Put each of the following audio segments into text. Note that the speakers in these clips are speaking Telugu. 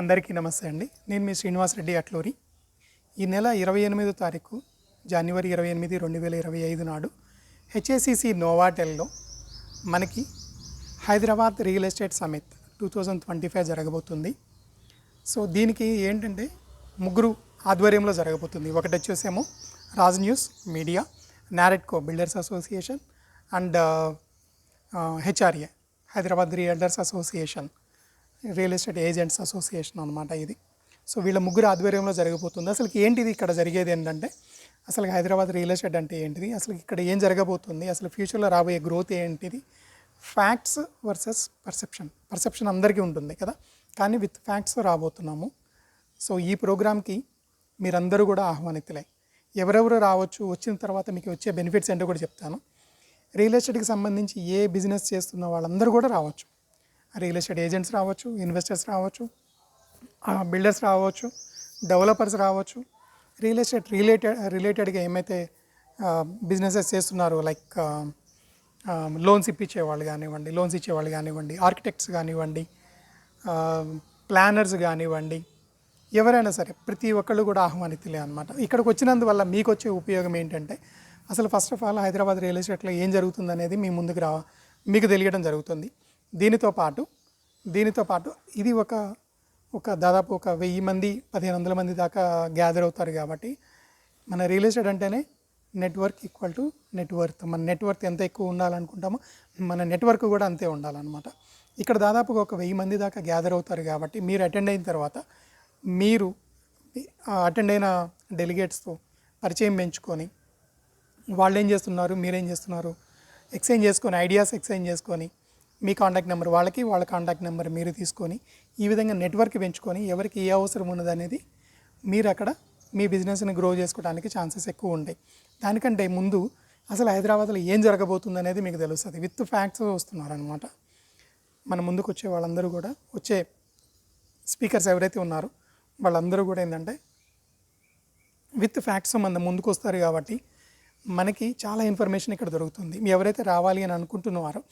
అందరికీ నమస్తే అండి. నేను మీ శ్రీనివాస్ రెడ్డి అట్లూరి. ఈ నెల 28వ తారీఖు జనవరి 28, 2025 నాడు హెచ్ఏసిసి నోవాటెల్లో మనకి హైదరాబాద్ రియల్ ఎస్టేట్ సమిట్ 2025 జరగబోతుంది. సో దీనికి ఏంటంటే ముగ్గురు ఆధ్వర్యంలో జరగబోతుంది. ఒకటి వచ్చేసేమో Raj news media, NAREDCO builders association and HRA Hyderabad realtors association, real estate agents association అనమాట ఇది. సో వీళ్ళ ముగ్గురు ఆధ్వర్యంలో జరగబోతుంది. అసలు ఏంటిది ఇక్కడ జరిగేది ఏంటంటే, అసలు హైదరాబాద్ రియల్ ఎస్టేట్ అంటే ఏంటిది, అసలు ఇక్కడ ఏం జరగబోతుంది, అసలు ఫ్యూచర్లో రాబోయే గ్రోత్ ఏంటిది, ఫ్యాక్ట్స్ వర్సెస్ పర్సెప్షన్ అందరికీ ఉంటుంది కదా, కానీ విత్ ఫ్యాక్ట్స్ రాబోతున్నాము. సో ఈ ప్రోగ్రామ్కి మీరందరూ కూడా ఆహ్వానితులే. ఎవరెవరు రావచ్చు, వచ్చిన తర్వాత మీకు వచ్చే బెనిఫిట్స్ ఏంటో కూడా చెప్తాను. రియల్ ఎస్టేట్కి సంబంధించి ఏ బిజినెస్ చేస్తున్న వాళ్ళందరూ కూడా రావచ్చు. రియల్ ఎస్టేట్ ఏజెంట్స్ రావచ్చు, ఇన్వెస్టర్స్ రావచ్చు, బిల్డర్స్ రావచ్చు, డెవలపర్స్ రావచ్చు, రియల్ ఎస్టేట్ రిలేటెడ్గా ఏమైతే బిజినెసెస్ చేస్తున్నారో లైక్ లోన్స్ ఇప్పించేవాళ్ళు కానివ్వండి, లోన్స్ ఇచ్చేవాళ్ళు కానివ్వండి, ఆర్కిటెక్ట్స్ కానివ్వండి, ప్లానర్స్ కానివ్వండి, ఎవరైనా సరే ప్రతి ఒక్కళ్ళు కూడా ఆహ్వానితులే అనమాట. ఇక్కడికి వచ్చినందువల్ల మీకు వచ్చే ఉపయోగం ఏంటంటే, అసలు first of all Hyderabad real ఎస్టేట్లో ఏం జరుగుతుంది అనేది మీ ముందుకు మీకు తెలియడం జరుగుతుంది. దీనితో పాటు ఇది ఒక దాదాపు 1000 మంది 1500 మంది దాకా గ్యాదర్ అవుతారు. కాబట్టి మన రియల్ ఎస్టేట్ అంటేనే నెట్వర్క్ ఈక్వల్ టు నెట్వర్త్. మన నెట్వర్త్ ఎంత ఎక్కువ ఉండాలనుకుంటామో మన నెట్వర్క్ కూడా అంతే ఉండాలన్నమాట. ఇక్కడ దాదాపుగా 1000 మంది దాకా గ్యాదర్ అవుతారు. కాబట్టి మీరు అటెండ్ అయిన తర్వాత మీరు అటెండ్ అయిన డెలిగేట్స్తో పరిచయం పెంచుకొని, వాళ్ళు ఏం చేస్తున్నారు, మీరేం చేస్తున్నారు ఎక్స్చేంజ్ చేసుకొని, ఐడియాస్ ఎక్స్చేంజ్ చేసుకొని, మీ కాంటాక్ట్ నెంబర్ వాళ్ళకి, వాళ్ళ కాంటాక్ట్ నెంబర్ మీరు తీసుకొని, ఈ విధంగా నెట్వర్క్ పెంచుకొని ఎవరికి ఏ అవసరం ఉన్నదనేది మీరు అక్కడ మీ బిజినెస్ని గ్రో చేసుకోవడానికి ఛాన్సెస్ ఎక్కువ ఉంటాయి. దానికంటే ముందు అసలు హైదరాబాద్లో ఏం జరగబోతుంది అనేది మీకు తెలుస్తుంది. విత్ ఫ్యాక్ట్స్ వస్తున్నారనమాట. మన ముందుకు వచ్చే వాళ్ళందరూ కూడా, వచ్చే స్పీకర్స్ ఎవరైతే ఉన్నారో వాళ్ళందరూ కూడా ఏంటంటే విత్ ఫ్యాక్ట్స్ మన ముందుకు వస్తారు. కాబట్టి మనకి చాలా ఇన్ఫర్మేషన్ ఇక్కడ దొరుకుతుంది. ఎవరైతే రావాలి అని అనుకుంటున్నారో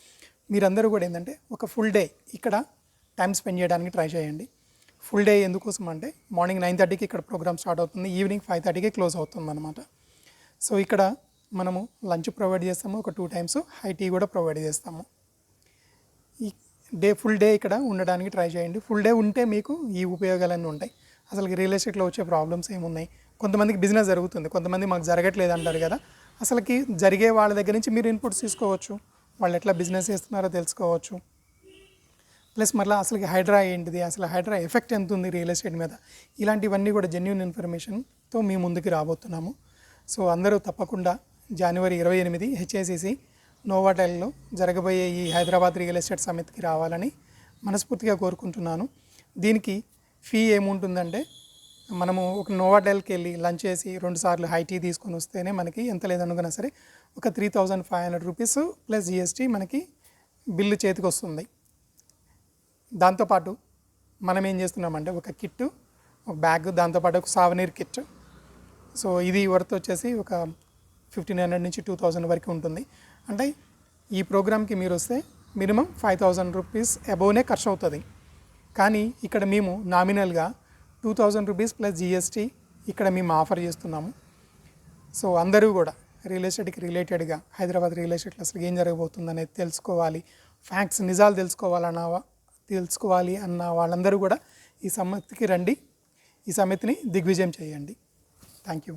మీరందరూ కూడా ఏంటంటే ఒక ఫుల్ డే ఇక్కడ టైం స్పెండ్ చేయడానికి ట్రై చేయండి. ఫుల్ డే ఎందుకోసం అంటే, మార్నింగ్ 9:30కి ఇక్కడ ప్రోగ్రామ్ స్టార్ట్ అవుతుంది, ఈవినింగ్ 5:30కి క్లోజ్ అవుతుంది అనమాట. సో ఇక్కడ మనము లంచ్ ప్రొవైడ్ చేస్తాము, ఒక 2 times హై టీ కూడా ప్రొవైడ్ చేస్తాము. ఈ ఫుల్ డే ఇక్కడ ఉండడానికి ట్రై చేయండి. ఫుల్ డే ఉంటే మీకు ఈ ఉపయోగాలన్నీ ఉంటాయి. అసలు రియల్ ఎస్టేట్లో వచ్చే ప్రాబ్లమ్స్ ఏమున్నాయి, కొంతమందికి బిజినెస్ జరుగుతుంది, కొంతమంది మాకు జరగట్లేదు అంటారు కదా. అసలుకి జరిగే వాళ్ళ దగ్గర నుంచి మీరు ఇన్పుట్స్ తీసుకోవచ్చు, వాళ్ళు ఎట్లా బిజినెస్ చేస్తున్నారో తెలుసుకోవచ్చు. ప్లస్ మళ్ళీ అసలు హైడ్రా ఏంటిది, అసలు హైడ్రా ఎఫెక్ట్ ఎంత ఉంది రియల్ ఎస్టేట్ మీద, ఇలాంటివన్నీ కూడా జెన్యూన్ ఇన్ఫర్మేషన్తో మీ ముందుకు రాబోతున్నాము. సో అందరూ తప్పకుండా జనవరి 28 హెచ్ఏసిసి నోవాటెల్లో జరగబోయే ఈ హైదరాబాద్ రియల్ ఎస్టేట్ సమిట్కి రావాలని మనస్ఫూర్తిగా కోరుకుంటున్నాను. దీనికి ఫీ ఏముంటుందంటే, మనము ఒక నోవాటెల్కి వెళ్ళి లంచ్ చేసి 2 సార్లు హై టీ తీసుకొని వస్తేనే మనకి ఎంత లేదనుకున్నా సరే ఒక 3500 రూపీస్ ప్లస్ జిఎస్టీ మనకి బిల్లు చేతికి వస్తుంది. దాంతోపాటు మనం ఏం చేస్తున్నామంటే ఒక కిట్టు, ఒక బ్యాగ్, దాంతోపాటు ఒక సావనీర్ కిట్. సో ఇది వర్త్ వచ్చేసి ఒక 1500 నుంచి 2000 వరకు ఉంటుంది. అంటే ఈ ప్రోగ్రామ్కి మీరు వస్తే మినిమం 5000 రూపీస్ అబోవ్నే ఖర్చు అవుతుంది. కానీ ఇక్కడ మేము నామినల్గా 2000 రూపీస్ ప్లస్ జిఎస్టీ ఇక్కడ మేము ఆఫర్ చేస్తున్నాము. సో అందరూ కూడా రియల్ ఎస్టేట్కి రిలేటెడ్గా హైదరాబాద్ రియల్ ఎస్టేట్లో అసలు ఏం జరగబోతుంది అనేది తెలుసుకోవాలి, ఫ్యాక్ట్స్ నిజాలు తెలుసుకోవాలి అన్న వాళ్ళందరూ కూడా ఈ సమితికి రండి, ఈ సమితిని దిగ్విజయం చేయండి. Thank you.